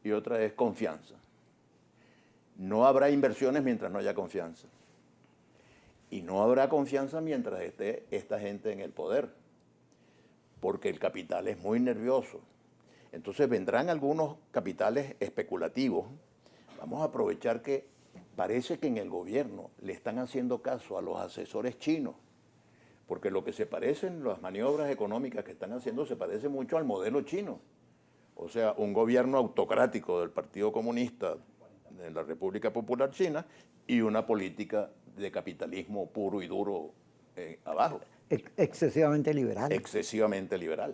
y otra es confianza. No habrá inversiones mientras no haya confianza. Y no habrá confianza mientras esté esta gente en el poder, porque el capital es muy nervioso. Entonces vendrán algunos capitales especulativos. Vamos a aprovechar que parece que en el gobierno le están haciendo caso a los asesores chinos, porque lo que se parecen, las maniobras económicas que están haciendo, se parece mucho al modelo chino. O sea, un gobierno autocrático del Partido Comunista de la República Popular China y una política de capitalismo puro y duro abajo. Excesivamente liberal. Excesivamente liberal.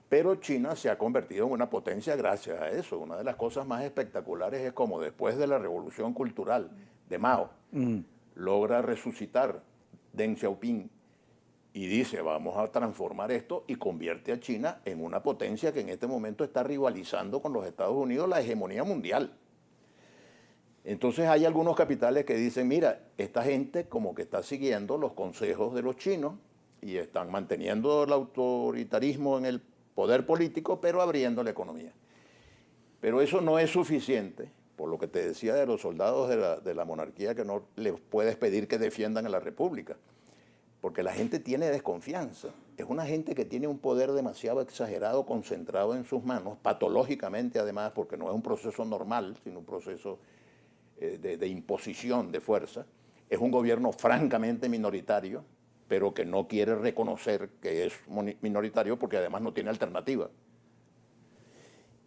Pero China se ha convertido en una potencia gracias a eso. Una de las cosas más espectaculares es como después de la revolución cultural de Mao, logra resucitar Deng Xiaoping y dice, vamos a transformar esto, y convierte a China en una potencia que en este momento está rivalizando con los Estados Unidos la hegemonía mundial. Entonces hay algunos capitales que dicen, mira, esta gente como que está siguiendo los consejos de los chinos y están manteniendo el autoritarismo en el poder político, pero abriendo la economía. Pero eso no es suficiente, por lo que te decía de los soldados de la monarquía, que no les puedes pedir que defiendan a la república, porque la gente tiene desconfianza. Es una gente que tiene un poder demasiado exagerado, concentrado en sus manos, patológicamente además, porque no es un proceso normal, sino un proceso de imposición de fuerza. Es un gobierno francamente minoritario, pero que no quiere reconocer que es minoritario porque además no tiene alternativa.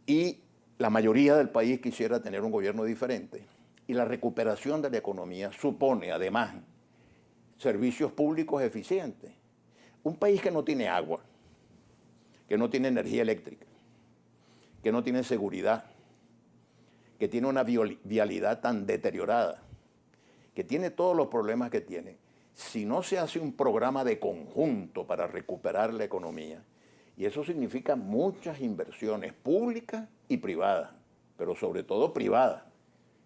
Y la mayoría del país quisiera tener un gobierno diferente. Y la recuperación de la economía supone además servicios públicos eficientes. Un país que no tiene agua, que no tiene energía eléctrica, que no tiene seguridad, que tiene una vialidad tan deteriorada, que tiene todos los problemas que tiene, si no se hace un programa de conjunto para recuperar la economía, y eso significa muchas inversiones públicas y privadas, pero sobre todo privadas,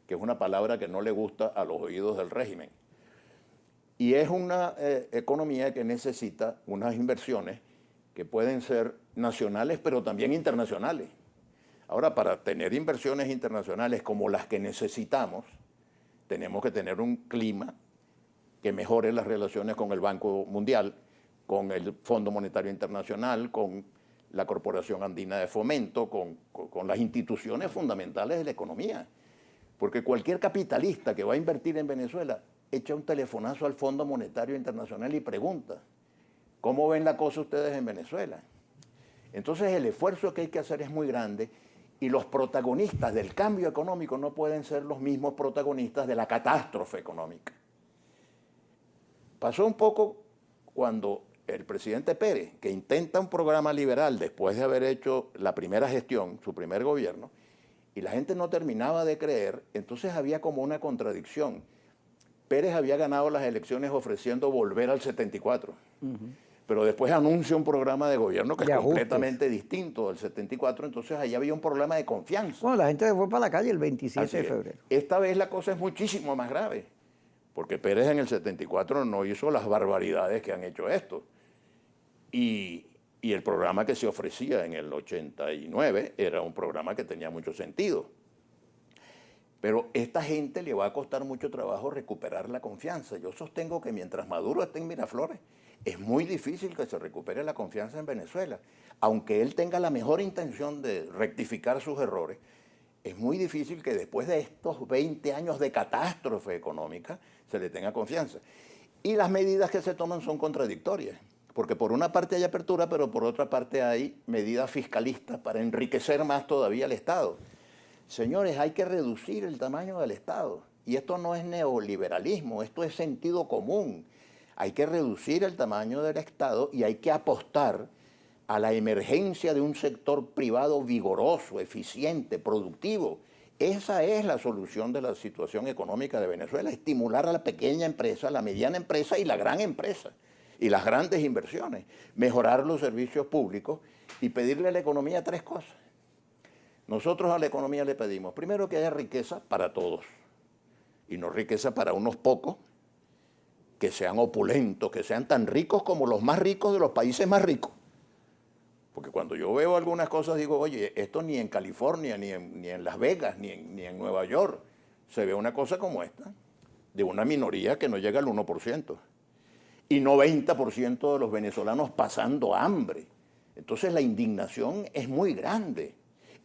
que es una palabra que no le gusta a los oídos del régimen. Y es una economía que necesita unas inversiones que pueden ser nacionales, pero también internacionales. Ahora, para tener inversiones internacionales como las que necesitamos, tenemos que tener un clima que mejore las relaciones con el Banco Mundial, con el Fondo Monetario Internacional, con la Corporación Andina de Fomento, con las instituciones fundamentales de la economía. Porque cualquier capitalista que va a invertir en Venezuela echa un telefonazo al Fondo Monetario Internacional y pregunta, ¿cómo ven la cosa ustedes en Venezuela? Entonces el esfuerzo que hay que hacer es muy grande y los protagonistas del cambio económico no pueden ser los mismos protagonistas de la catástrofe económica. Pasó un poco cuando el presidente Pérez, que intenta un programa liberal después de haber hecho la primera gestión, su primer gobierno, y la gente no terminaba de creer, entonces había como una contradicción. Pérez había ganado las elecciones ofreciendo volver al 74, pero después anuncia un programa de gobierno que es completamente distinto del 74, entonces ahí había un problema de confianza. Bueno, la gente se fue para la calle el 27 de febrero. Esta vez la cosa es muchísimo más grave, porque Pérez en el 74 no hizo las barbaridades que han hecho estos. Y el programa que se ofrecía en el 89 era un programa que tenía mucho sentido. Pero a esta gente le va a costar mucho trabajo recuperar la confianza. Yo sostengo que mientras Maduro esté en Miraflores, es muy difícil que se recupere la confianza en Venezuela. Aunque él tenga la mejor intención de rectificar sus errores, es muy difícil que después de estos 20 años de catástrofe económica se le tenga confianza. Y las medidas que se toman son contradictorias, porque por una parte hay apertura, pero por otra parte hay medidas fiscalistas para enriquecer más todavía al Estado. Señores, hay que reducir el tamaño del Estado. Y esto no es neoliberalismo, esto es sentido común. Hay que reducir el tamaño del Estado y hay que apostar a la emergencia de un sector privado vigoroso, eficiente, productivo. Esa es la solución de la situación económica de Venezuela, estimular a la pequeña empresa, la mediana empresa y la gran empresa, y las grandes inversiones, mejorar los servicios públicos y pedirle a la economía tres cosas. Nosotros a la economía le pedimos, primero, que haya riqueza para todos, y no riqueza para unos pocos, que sean opulentos, que sean tan ricos como los más ricos de los países más ricos. Porque cuando yo veo algunas cosas digo, oye, esto ni en California, ni en Las Vegas, ni en Nueva York se ve una cosa como esta, de una minoría que no llega al 1%. Y 90% de los venezolanos pasando hambre. Entonces la indignación es muy grande.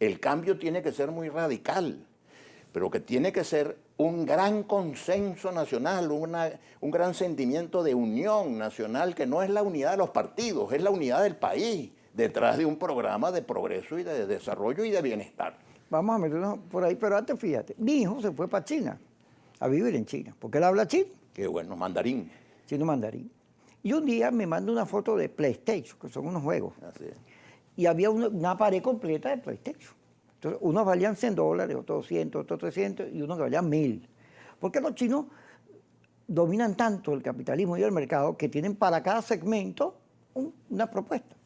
El cambio tiene que ser muy radical, pero que tiene que ser un gran consenso nacional, un gran sentimiento de unión nacional, que no es la unidad de los partidos, es la unidad del país, detrás de un programa de progreso y de desarrollo y de bienestar. Vamos a meternos por ahí, pero antes fíjate, mi hijo se fue para China, a vivir en China, porque él habla chino. Qué bueno, mandarín. Chino mandarín. Y un día me manda una foto de PlayStation, que son unos juegos. Así es. Y había una pared completa de PlayStation. Entonces, unos valían $100, otros 100, otros 300 y unos que valían 1000. Porque los chinos dominan tanto el capitalismo y el mercado que tienen para cada segmento una propuesta.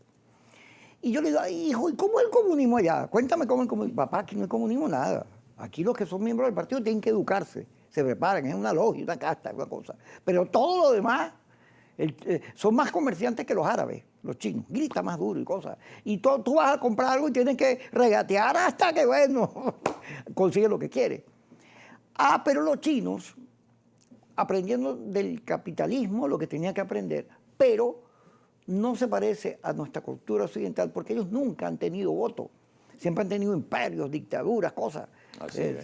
Y yo le digo, ay, hijo, ¿y cómo es el comunismo allá? Cuéntame cómo es el comunismo. Papá, aquí no hay comunismo nada. Aquí los que son miembros del partido tienen que educarse, se preparan, es una logia, una casta, una cosa. Pero todo lo demás, son más comerciantes que los árabes, los chinos. Grita más duro y cosas. Y tú vas a comprar algo y tienes que regatear hasta que, bueno, consigue lo que quiere. Ah, pero los chinos, aprendiendo del capitalismo lo que tenían que aprender, pero no se parece a nuestra cultura occidental porque ellos nunca han tenido voto. Siempre han tenido imperios, dictaduras, cosas,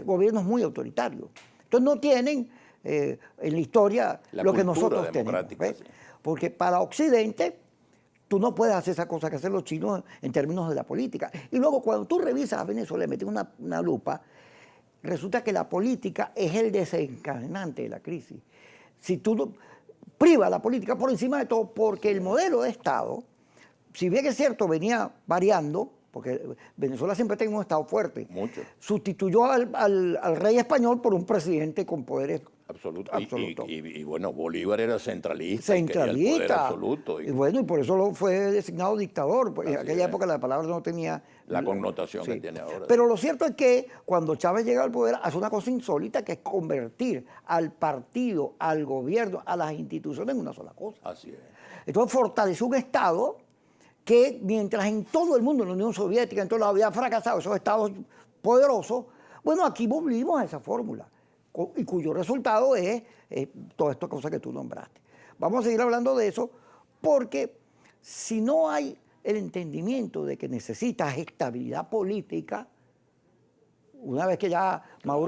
gobiernos muy autoritarios. Entonces no tienen en la historia lo que nosotros tenemos. ¿Ves? Porque para Occidente tú no puedes hacer esa cosa que hacen los chinos en términos de la política. Y luego cuando tú revisas a Venezuela, le metes una lupa, resulta que la política es el desencadenante de la crisis. Si tú priva la política por encima de todo, porque el modelo de Estado, si bien es cierto, venía variando, porque Venezuela siempre tiene un Estado fuerte, mucho, sustituyó al rey español por un presidente con poderes absolutos. Y bueno, Bolívar era centralista. Centralista. Y quería el poder absoluto. Y bueno, y por eso fue designado dictador. Pues en aquella época la palabra no tenía la connotación que tiene ahora. Pero lo cierto es que cuando Chávez llega al poder, hace una cosa insólita, que es convertir al partido, al gobierno, a las instituciones en una sola cosa. Así es. Entonces fortaleció un Estado que mientras en todo el mundo, en la Unión Soviética, en todo lado había fracasado esos estados poderosos, bueno, aquí volvimos a esa fórmula, y cuyo resultado es todas estas cosas que tú nombraste. Vamos a seguir hablando de eso, porque si no hay el entendimiento de que necesitas estabilidad política, una vez que ya Maduro